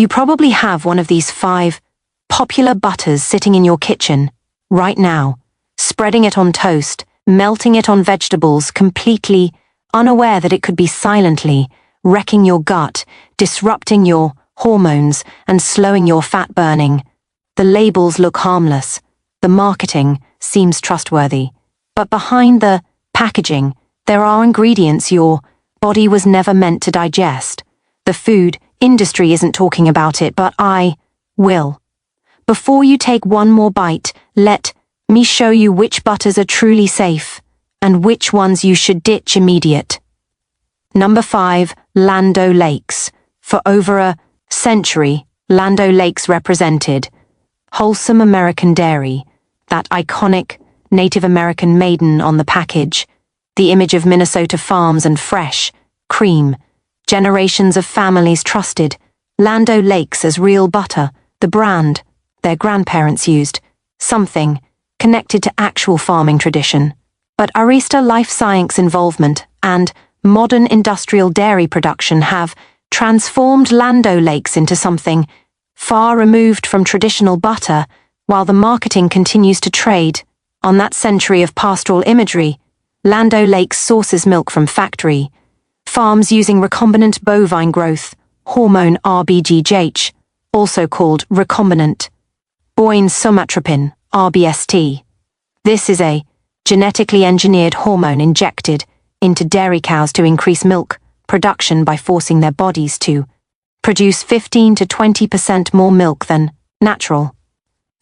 You probably have one of these 5 popular butters sitting in your kitchen right now, spreading it on toast, melting it on vegetables, completely unaware that it could be silently wrecking your gut, disrupting your hormones, and slowing your fat burning. The labels look harmless. The marketing seems trustworthy. But behind the packaging, there are ingredients your body was never meant to digest. The food industry isn't talking about it, but I will. Before you take one more bite, let me show you which butters are truly safe and which ones you should ditch immediate. Number 5, Land O'Lakes. For over a century, Land O'Lakes represented wholesome American dairy, that iconic Native American maiden on the package, the image of Minnesota farms and fresh cream. Generations of families trusted Land O'Lakes as real butter, the brand their grandparents used, something connected to actual farming tradition. But Arista life science involvement and modern industrial dairy production have transformed Land O'Lakes into something far removed from traditional butter, while the marketing continues to trade on that century of pastoral imagery. Land O'Lakes sources milk from factory farms using recombinant bovine growth hormone RBGH, also called recombinant bovine somatropin RBST. This is a genetically engineered hormone injected into dairy cows to increase milk production by forcing their bodies to produce 15 to 20% more milk than natural.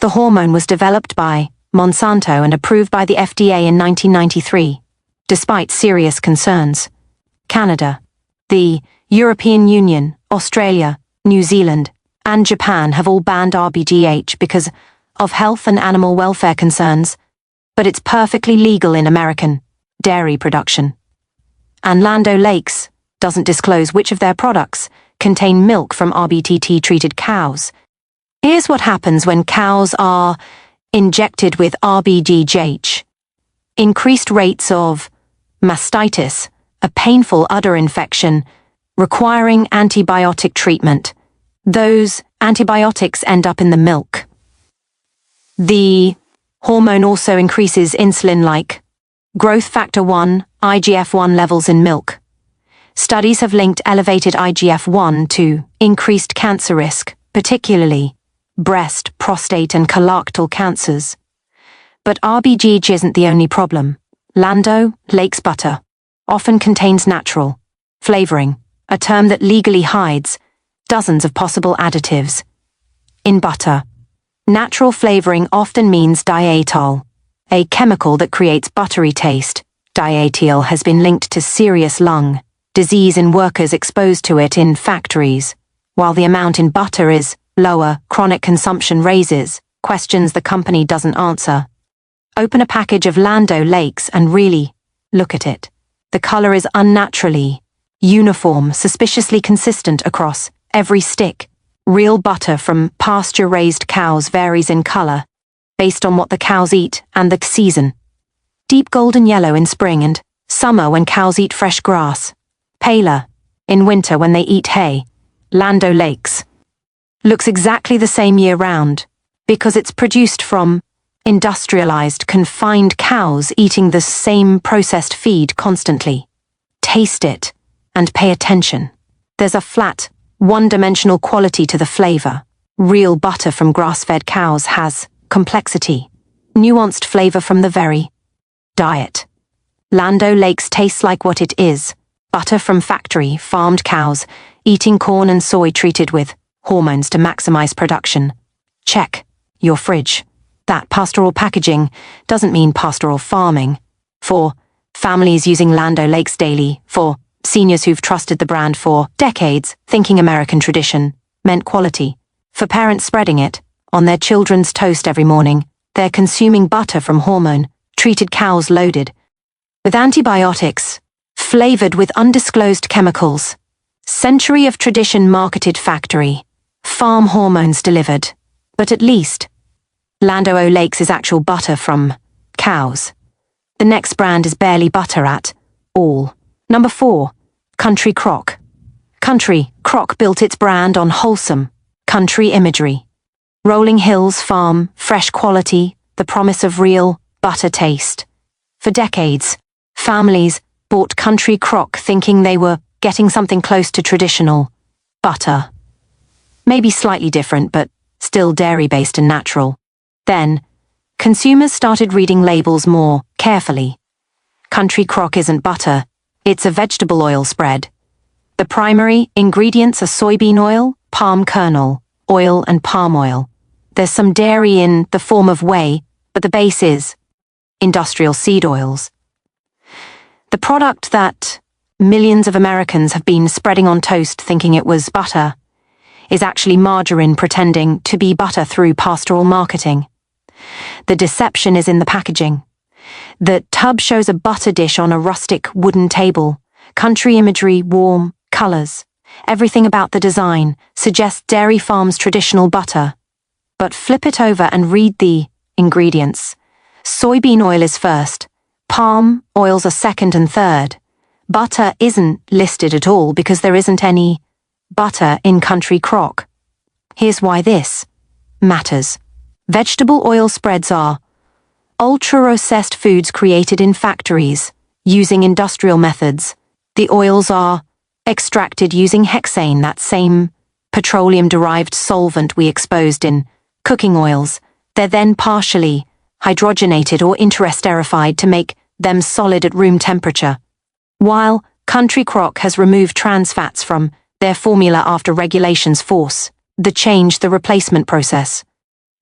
The hormone was developed by Monsanto and approved by the FDA in 1993, despite serious concerns. Canada, the European Union, Australia, New Zealand, and Japan have all banned RBGH because of health and animal welfare concerns, but it's perfectly legal in American dairy production. And Land O'Lakes doesn't disclose which of their products contain milk from RBTT-treated cows. Here's what happens when cows are injected with RBGH. Increased rates of mastitis, a painful udder infection requiring antibiotic treatment. Those antibiotics end up in the milk. The hormone also increases insulin-like growth factor 1, IGF-1 levels in milk. Studies have linked elevated IGF-1 to increased cancer risk, particularly breast, prostate, and colorectal cancers. But RBGH isn't the only problem. Land O'Lakes butter often contains natural flavoring, a term that legally hides dozens of possible additives. In butter, natural flavoring often means dietol, a chemical that creates buttery taste. Dietol has been linked to serious lung disease in workers exposed to it in factories. While the amount in butter is lower, chronic consumption raises questions the company doesn't answer. Open a package of Land O'Lakes and really look at it. The color is unnaturally uniform, suspiciously consistent across every stick. Real butter from pasture-raised cows varies in color based on what the cows eat and the season. Deep golden yellow in spring and summer when cows eat fresh grass. Paler in winter when they eat hay. Land O'Lakes looks exactly the same year-round because it's produced from industrialized, confined cows eating the same processed feed constantly. Taste it and pay attention. There's a flat, one-dimensional quality to the flavor. Real butter from grass-fed cows has complexity, nuanced flavor from the very diet. Land O'Lakes tastes like what it is: butter from factory, farmed cows, eating corn and soy treated with hormones to maximize production. Check your fridge. That pastoral packaging doesn't mean pastoral farming. For families using Land O'Lakes daily, for seniors who've trusted the brand for decades, thinking American tradition meant quality. For parents spreading it on their children's toast every morning, they're consuming butter from hormone-treated cows loaded with antibiotics, flavored with undisclosed chemicals. Century of tradition marketed factory, farm hormones delivered. But at least Land O'Lakes is actual butter from cows. The next brand is barely butter at all. Number 4, Country Crock. Country Crock built its brand on wholesome, Country imagery. Rolling hills, farm, fresh quality, the promise of real butter taste. For decades, families bought Country Crock thinking they were getting something close to traditional butter. Maybe slightly different, but still dairy-based and natural. Then, consumers started reading labels more carefully. Country Crock isn't butter, it's a vegetable oil spread. The primary ingredients are soybean oil, palm kernel, oil and palm oil. There's some dairy in the form of whey, but the base is industrial seed oils. The product that millions of Americans have been spreading on toast thinking it was butter is actually margarine pretending to be butter through pastoral marketing. The deception is in the packaging. The tub shows a butter dish on a rustic wooden table. Country imagery, warm colors. Everything about the design suggests Dairy Farm's traditional butter. But flip it over and read the ingredients. Soybean oil is first. Palm oils are second and third. Butter isn't listed at all because there isn't any butter in Country Crock. Here's why this matters. Vegetable oil spreads are ultra-processed foods created in factories using industrial methods. The oils are extracted using hexane, that same petroleum-derived solvent we exposed in cooking oils. They're then partially hydrogenated or interesterified to make them solid at room temperature. While Country Crock has removed trans fats from their formula after regulations force the replacement process.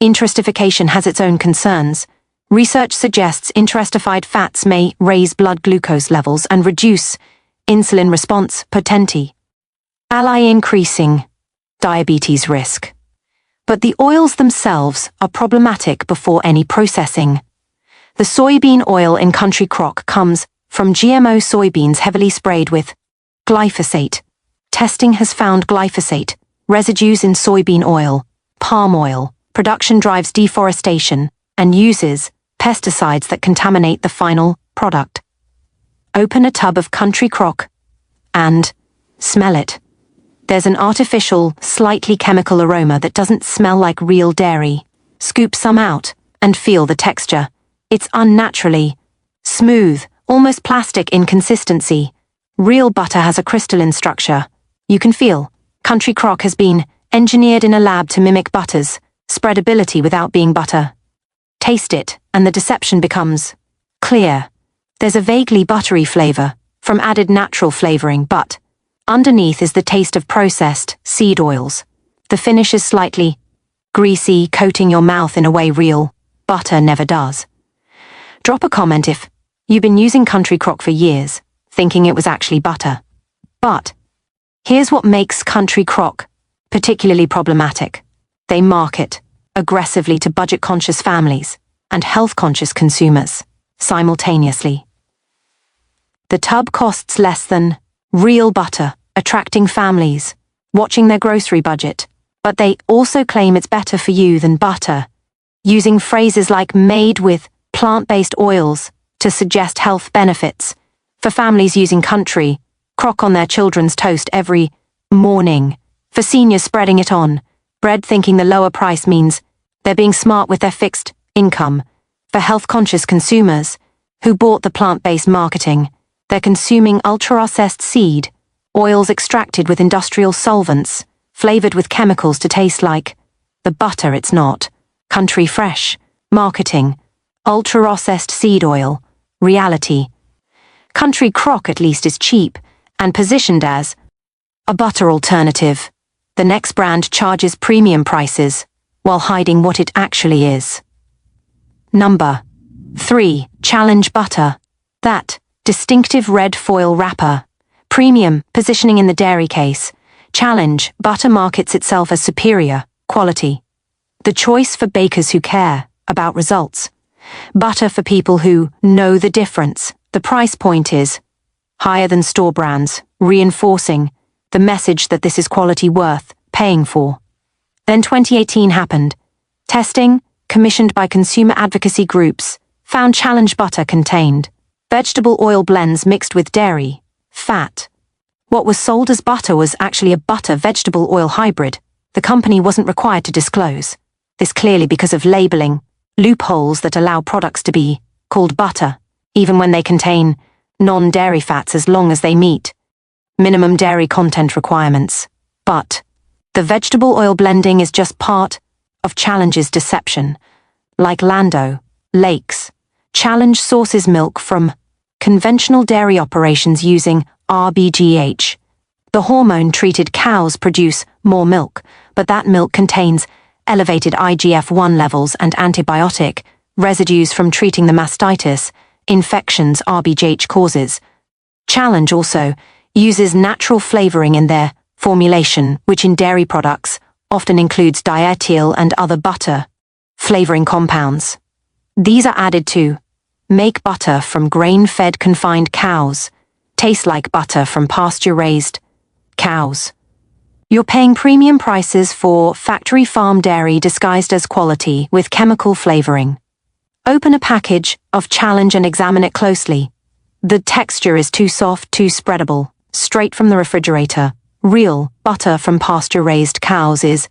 Interestification has its own concerns. Research suggests interestified fats may raise blood glucose levels and reduce insulin response potentially, increasing diabetes risk. But the oils themselves are problematic before any processing. The soybean oil in Country Crock comes from GMO soybeans heavily sprayed with glyphosate. Testing has found glyphosate residues in soybean oil, palm oil. Production drives deforestation and uses pesticides that contaminate the final product. Open a tub of Country Crock and smell it. There's an artificial, slightly chemical aroma that doesn't smell like real dairy. Scoop some out and feel the texture. It's unnaturally smooth, almost plastic in consistency. Real butter has a crystalline structure. You can feel Country Crock has been engineered in a lab to mimic butter's spreadability without being butter. Taste it, and the deception becomes clear. There's a vaguely buttery flavor from added natural flavoring, but underneath is the taste of processed seed oils. The finish is slightly greasy, coating your mouth in a way real butter never does. Drop a comment if you've been using Country Crock for years, thinking it was actually butter. But here's what makes Country Crock particularly problematic. They market aggressively to budget-conscious families and health-conscious consumers simultaneously. The tub costs less than real butter, attracting families watching their grocery budget, but they also claim it's better for you than butter, using phrases like made with plant-based oils to suggest health benefits. For families using Country Crock on their children's toast every morning, for seniors spreading it on bread thinking the lower price means they're being smart with their fixed income. For health-conscious consumers who bought the plant-based marketing, they're consuming ultra-processed seed, oils extracted with industrial solvents, flavored with chemicals to taste like the butter it's not. Country Fresh, marketing, ultra-processed seed oil, reality. Country Crock at least is cheap and positioned as a butter alternative. The next brand charges premium prices while hiding what it actually is. Number 3. Challenge Butter. That distinctive red foil wrapper. Premium positioning in the dairy case. Challenge Butter markets itself as superior quality. The choice for bakers who care about results. Butter for people who know the difference. The price point is higher than store brands, reinforcing the message that this is quality worth paying for. Then 2018 happened. Testing, commissioned by consumer advocacy groups, found Challenge Butter contained vegetable oil blends mixed with dairy, fat. What was sold as butter was actually a butter-vegetable oil hybrid. The company wasn't required to disclose this, clearly because of labeling loopholes that allow products to be called butter, even when they contain non-dairy fats, as long as they meet minimum dairy content requirements. But the vegetable oil blending is just part of Challenge's deception. Like Lando, Lakes, Challenge sources milk from conventional dairy operations using RBGH. The hormone-treated cows produce more milk, but that milk contains elevated IGF-1 levels and antibiotic residues from treating the mastitis infections RBGH causes. Challenge also uses natural flavoring in their formulation, which in dairy products often includes diethyl and other butter flavoring compounds. These are added to make butter from grain-fed confined cows taste like butter from pasture-raised cows. You're paying premium prices for factory farm dairy disguised as quality with chemical flavoring. Open a package of Challenge and examine it closely. The texture is too soft, too spreadable, straight from the refrigerator. Real butter from pasture-raised cows is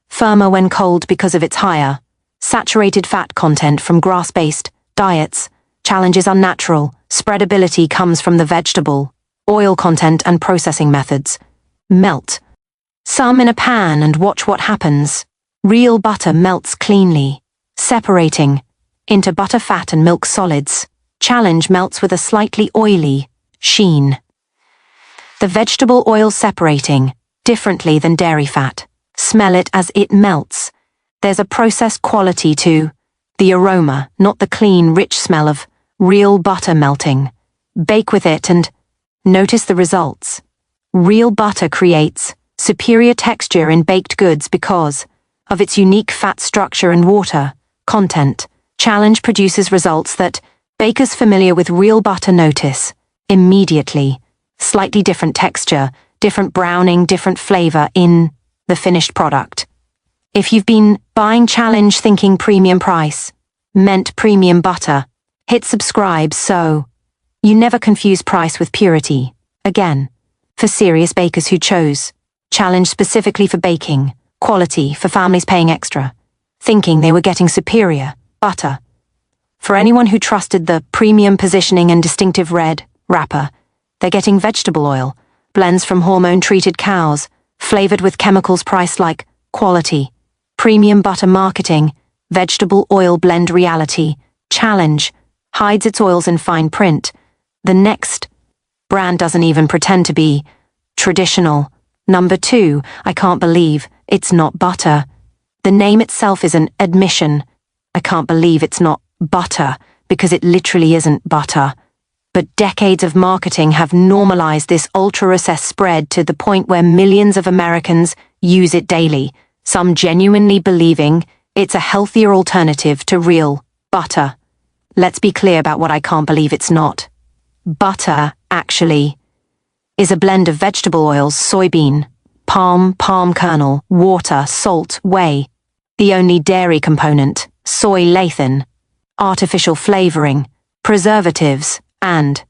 firmer when cold because of its higher saturated fat content from grass-based diets. Challenge is unnatural. Spreadability comes from the vegetable oil content and processing methods. Melt some in a pan and watch what happens. Real butter melts cleanly, separating into butter fat and milk solids. Challenge melts with a slightly oily sheen. The vegetable oil separating differently than dairy fat. Smell it as it melts. There's a processed quality to the aroma, not the clean, rich smell of real butter melting. Bake with it and notice the results. Real butter creates superior texture in baked goods because of its unique fat structure and water content. Challenge produces results that bakers familiar with real butter notice immediately. Slightly different texture, different browning, different flavor in the finished product. If you've been buying Challenge thinking premium price meant premium butter, hit subscribe so you never confuse price with purity. Again, for serious bakers who chose Challenge specifically for baking, quality for families paying extra, thinking they were getting superior butter. For anyone who trusted the premium positioning and distinctive red wrapper, they're getting vegetable oil, blends from hormone-treated cows, flavored with chemicals priced like quality. Premium butter marketing, vegetable oil blend reality. Challenge hides its oils in fine print. The next brand doesn't even pretend to be traditional. Number 2, I can't believe it's not butter. The name itself is an admission. I can't believe it's not butter, because it literally isn't butter. But decades of marketing have normalized this ultra-recessed spread to the point where millions of Americans use it daily, some genuinely believing it's a healthier alternative to real butter. Let's be clear about what I can't believe it's not. Butter, actually, is a blend of vegetable oils, soybean, palm kernel, water, salt, whey. The only dairy component, soy lecithin, artificial flavoring, preservatives, and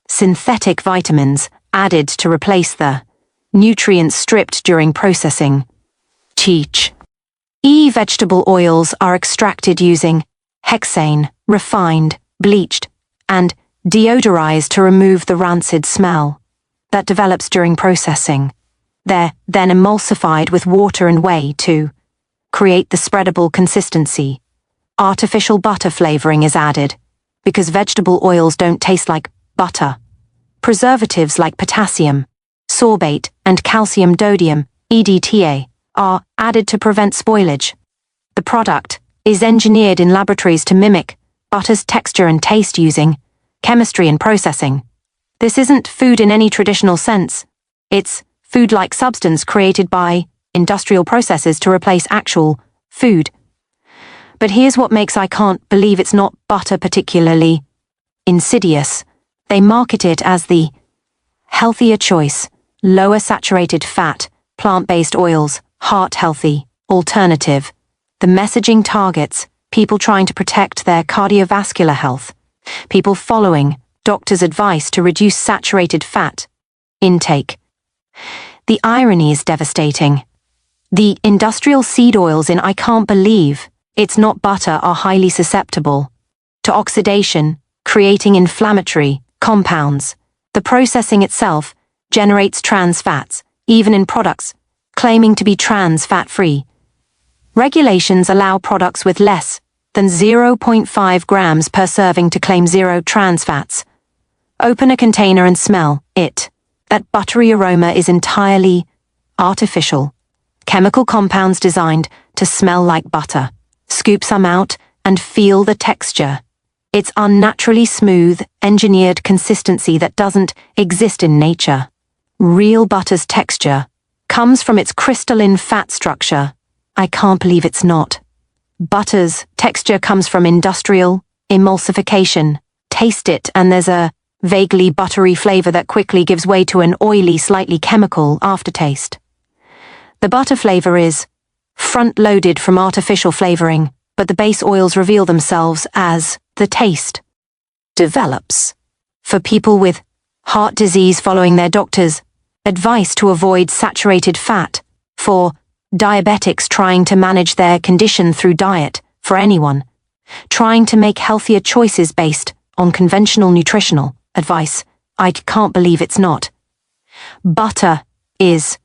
synthetic vitamins added to replace the nutrients stripped during processing. Teach. Vegetable oils are extracted using hexane, refined, bleached, and deodorized to remove the rancid smell that develops during processing. They're then emulsified with water and whey to create the spreadable consistency. Artificial butter flavoring is added because vegetable oils don't taste like butter. Preservatives like potassium, sorbate, and calcium dodium, EDTA, are added to prevent spoilage. The product is engineered in laboratories to mimic butter's texture and taste using chemistry and processing. This isn't food in any traditional sense. It's food-like substance created by industrial processes to replace actual food. But here's what makes I can't believe it's not butter particularly insidious. They market it as the healthier choice, lower saturated fat, plant-based oils, heart-healthy, alternative. The messaging targets people trying to protect their cardiovascular health, people following doctors' advice to reduce saturated fat intake. The irony is devastating. The industrial seed oils in I Can't Believe It's Not Butter are highly susceptible to oxidation, creating inflammatory compounds. The processing itself generates trans fats, even in products claiming to be trans fat-free. Regulations allow products with less than 0.5 grams per serving to claim zero trans fats. Open a container and smell it. That buttery aroma is entirely artificial. Chemical compounds designed to smell like butter. Scoop some out and feel the texture. It's unnaturally smooth, engineered consistency that doesn't exist in nature. Real butter's texture comes from its crystalline fat structure. I can't believe it's not. Butter's texture comes from industrial emulsification. Taste it and there's a vaguely buttery flavor that quickly gives way to an oily, slightly chemical aftertaste. The butter flavor is front-loaded from artificial flavoring, but the base oils reveal themselves as the taste develops. For people with heart disease following their doctor's advice to avoid saturated fat, for diabetics trying to manage their condition through diet, for anyone trying to make healthier choices based on conventional nutritional advice, I can't believe it's not. Butter is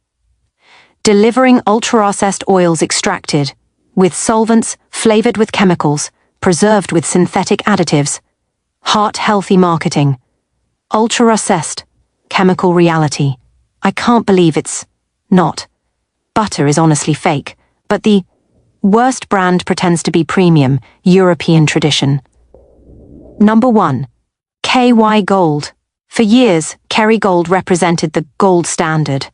delivering ultra-processed oils extracted with solvents, flavored with chemicals, preserved with synthetic additives, heart-healthy marketing, ultra-processed chemical reality. I can't believe it's not. Butter is honestly fake, but the worst brand pretends to be premium, European tradition. Number 1. KY Gold. For years, Kerrygold represented the gold standard.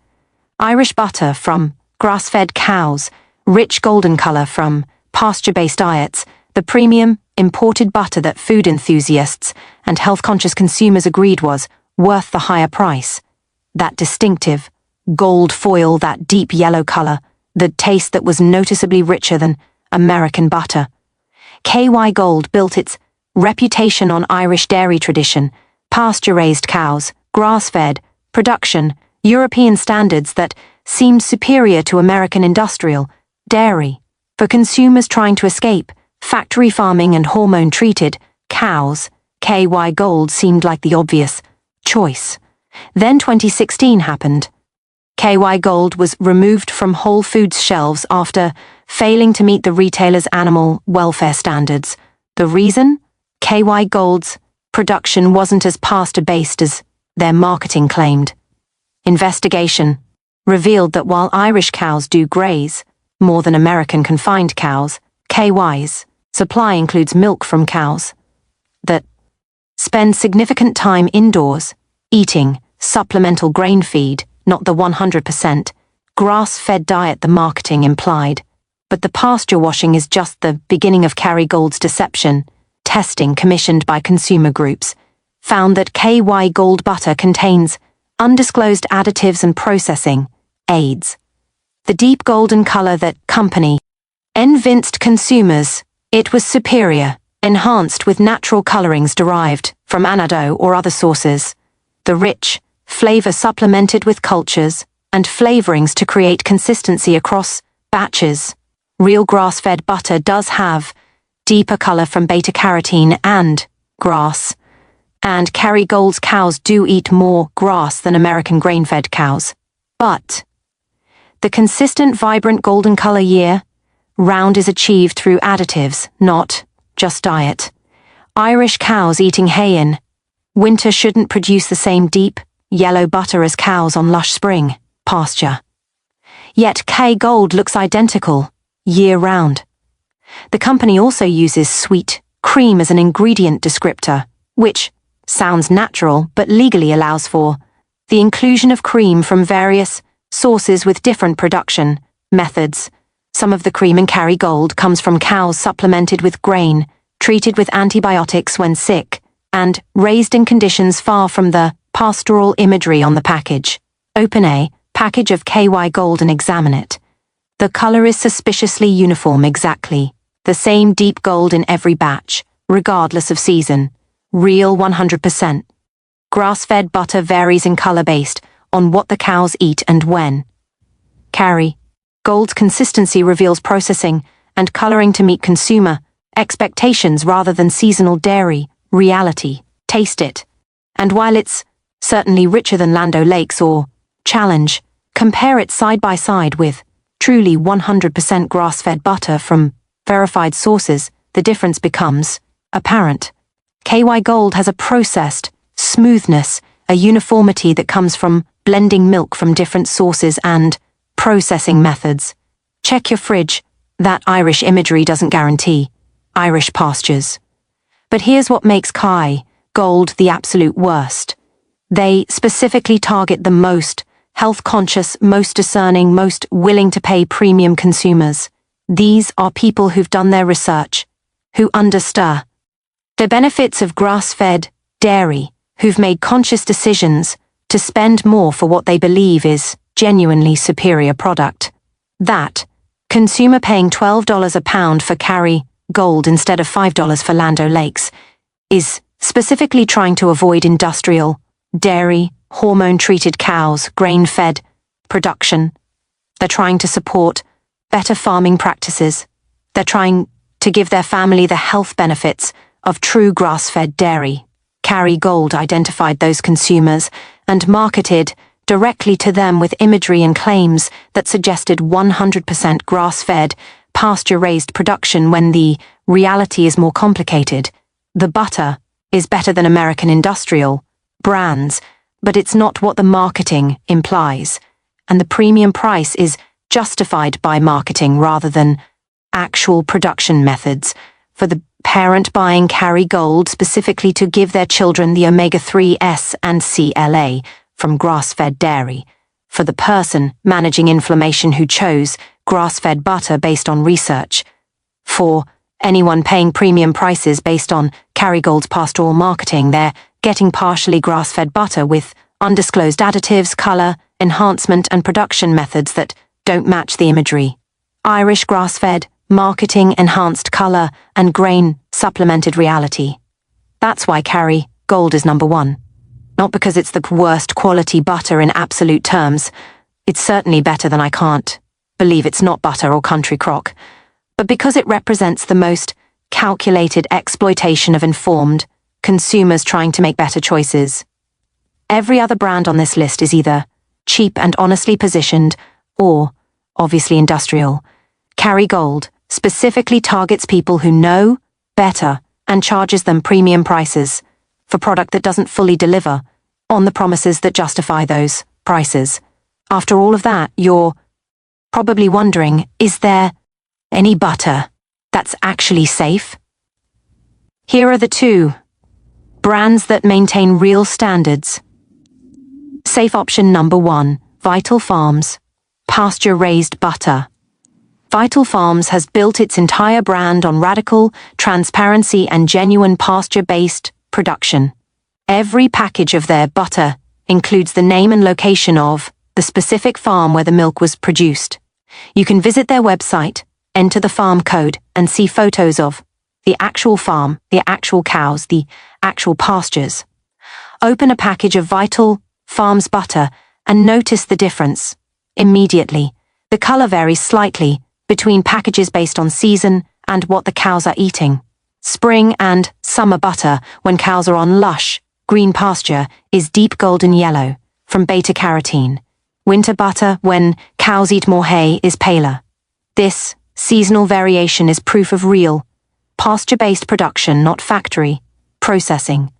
Irish butter from grass-fed cows, rich golden color from pasture-based diets, the premium, imported butter that food enthusiasts and health-conscious consumers agreed was worth the higher price. That distinctive gold foil, that deep yellow color, the taste that was noticeably richer than American butter. KY Gold built its reputation on Irish dairy tradition, pasture-raised cows, grass-fed, production, European standards that seemed superior to American industrial dairy. For consumers trying to escape factory farming and hormone-treated cows, KY Gold seemed like the obvious choice. Then 2016 happened. KY Gold was removed from Whole Foods shelves after failing to meet the retailer's animal welfare standards. The reason? KY Gold's production wasn't as pasture-based as their marketing claimed. Investigation revealed that while Irish cows do graze more than American confined cows, KY's supply includes milk from cows that spend significant time indoors, eating supplemental grain feed, not the 100% grass-fed diet the marketing implied. But the pasture washing is just the beginning of Kerrygold's deception. Testing commissioned by consumer groups found that KY Gold butter contains undisclosed additives and processing aids. The deep golden color that company convinced consumers it was superior, enhanced with natural colorings derived from annatto or other sources. The rich flavor supplemented with cultures and flavorings to create consistency across batches. Real grass-fed butter does have deeper color from beta-carotene and grass, and Kerrygold's cows do eat more grass than American grain-fed cows. But the consistent, vibrant golden color year-round is achieved through additives, not just diet. Irish cows eating hay in winter shouldn't produce the same deep, yellow butter as cows on lush spring pasture. Yet KY Gold looks identical year-round. The company also uses sweet cream as an ingredient descriptor, which sounds natural but legally allows for the inclusion of cream from various sources with different production methods. Some of the cream in Kerrygold comes from cows supplemented with grain, treated with antibiotics when sick, and raised in conditions far from the pastoral imagery on the package. Open a package of KY Gold and examine it. The color is suspiciously uniform, exactly the same deep gold in every batch, regardless of season. Real 100%. Grass-fed butter varies in color based on what the cows eat and when. Kerry Gold's consistency reveals processing and coloring to meet consumer expectations rather than seasonal dairy reality. Taste it. And while it's certainly richer than Land O'Lakes or Challenge, compare it side by side with truly 100% grass-fed butter from verified sources. The difference becomes apparent. KY Gold has a processed smoothness, a uniformity that comes from blending milk from different sources and processing methods. Check your fridge. That Irish imagery doesn't guarantee Irish pastures. But here's what makes KY Gold the absolute worst. They specifically target the most health-conscious, most discerning, most willing to pay premium consumers. These are people who've done their research, who understand the benefits of grass-fed dairy, who've made conscious decisions to spend more for what they believe is genuinely superior product. That consumer paying $12 a pound for KY Gold instead of $5 for Land O'Lakes is specifically trying to avoid industrial, dairy, hormone-treated cows, grain-fed production. They're trying to support better farming practices. They're trying to give their family the health benefits of true grass-fed dairy. KY Gold identified those consumers and marketed directly to them with imagery and claims that suggested 100% grass-fed, pasture-raised production when the reality is more complicated. The butter is better than American industrial brands, but it's not what the marketing implies, and the premium price is justified by marketing rather than actual production methods. For the parent buying KY Gold specifically to give their children the omega-3 S and CLA from grass-fed dairy. For the person managing inflammation who chose grass-fed butter based on research. For anyone paying premium prices based on KY Gold's pastoral marketing, they're getting partially grass-fed butter with undisclosed additives, color, enhancement and production methods that don't match the imagery. Irish grass-fed, marketing enhanced color and grain supplemented reality. That's why KY Gold is number one. Not because it's the worst quality butter in absolute terms. It's certainly better than I can't believe it's not butter or country crock, but because it represents the most calculated exploitation of informed consumers trying to make better choices. Every other brand on this list is either cheap and honestly positioned or obviously industrial. KY Gold specifically targets people who know better and charges them premium prices for product that doesn't fully deliver on the promises that justify those prices. After all of that, you're probably wondering, is there any butter that's actually safe? Here are the two brands that maintain real standards. Safe option number 1, Vital Farms, pasture-raised butter. Vital Farms has built its entire brand on radical transparency and genuine pasture-based production. Every package of their butter includes the name and location of the specific farm where the milk was produced. You can visit their website, enter the farm code, and see photos of the actual farm, the actual cows, the actual pastures. Open a package of Vital Farms butter and notice the difference immediately. The color varies slightly between packages based on season and what the cows are eating. Spring and summer butter, when cows are on lush, green pasture, is deep golden yellow from beta-carotene. Winter butter, when cows eat more hay, is paler. This seasonal variation is proof of real, pasture-based production, not factory processing.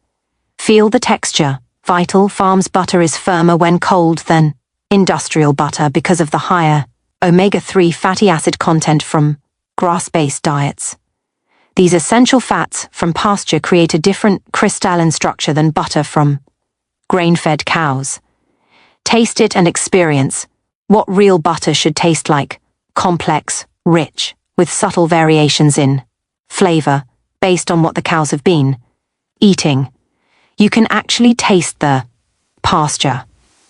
Feel the texture. Vital Farms butter is firmer when cold than industrial butter because of the higher omega-3 fatty acid content from grass-based diets. These essential fats from pasture create a different crystalline structure than butter from grain-fed cows. Taste it and experience what real butter should taste like: complex, rich, with subtle variations in flavor based on what the cows have been eating. You can actually taste the pasture.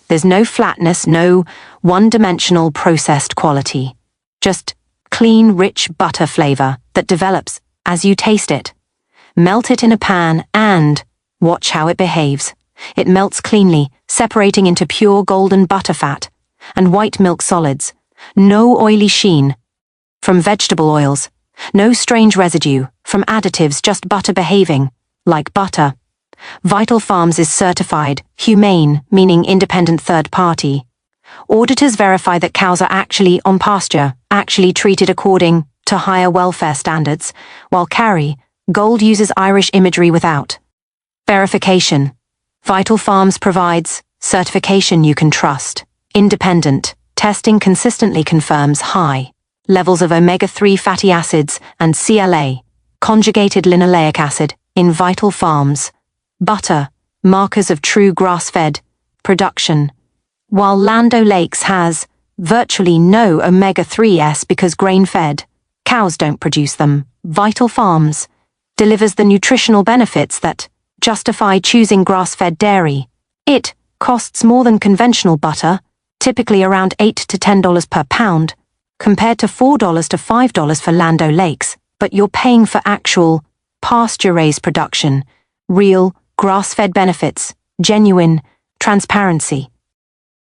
There's no flatness, no one-dimensional processed quality. Just clean, rich butter flavor that develops as you taste it. Melt it in a pan and watch how it behaves. It melts cleanly, separating into pure golden butter fat and white milk solids, No oily sheen from vegetable oils. No strange residue from additives, just butter behaving like butter. Vital Farms is certified humane, meaning independent third party. Auditors verify that cows are actually on pasture, actually treated according to higher welfare standards, while Carry Gold uses Irish imagery without verification. Vital Farms provides certification you can trust. Independent testing consistently confirms high levels of omega-3 fatty acids and CLA, conjugated linoleic acid, in Vital Farms. Butter, markers of true grass-fed production. While Land O'Lakes has virtually no omega-3s because grain-fed, cows don't produce them. Vital Farms delivers the nutritional benefits that justify choosing grass-fed dairy. It costs more than conventional butter, typically around $8 to $10 per pound, compared to $4 to $5 for Land O'Lakes, but you're paying for actual, pasture-raised production, real, grass-fed benefits, genuine transparency.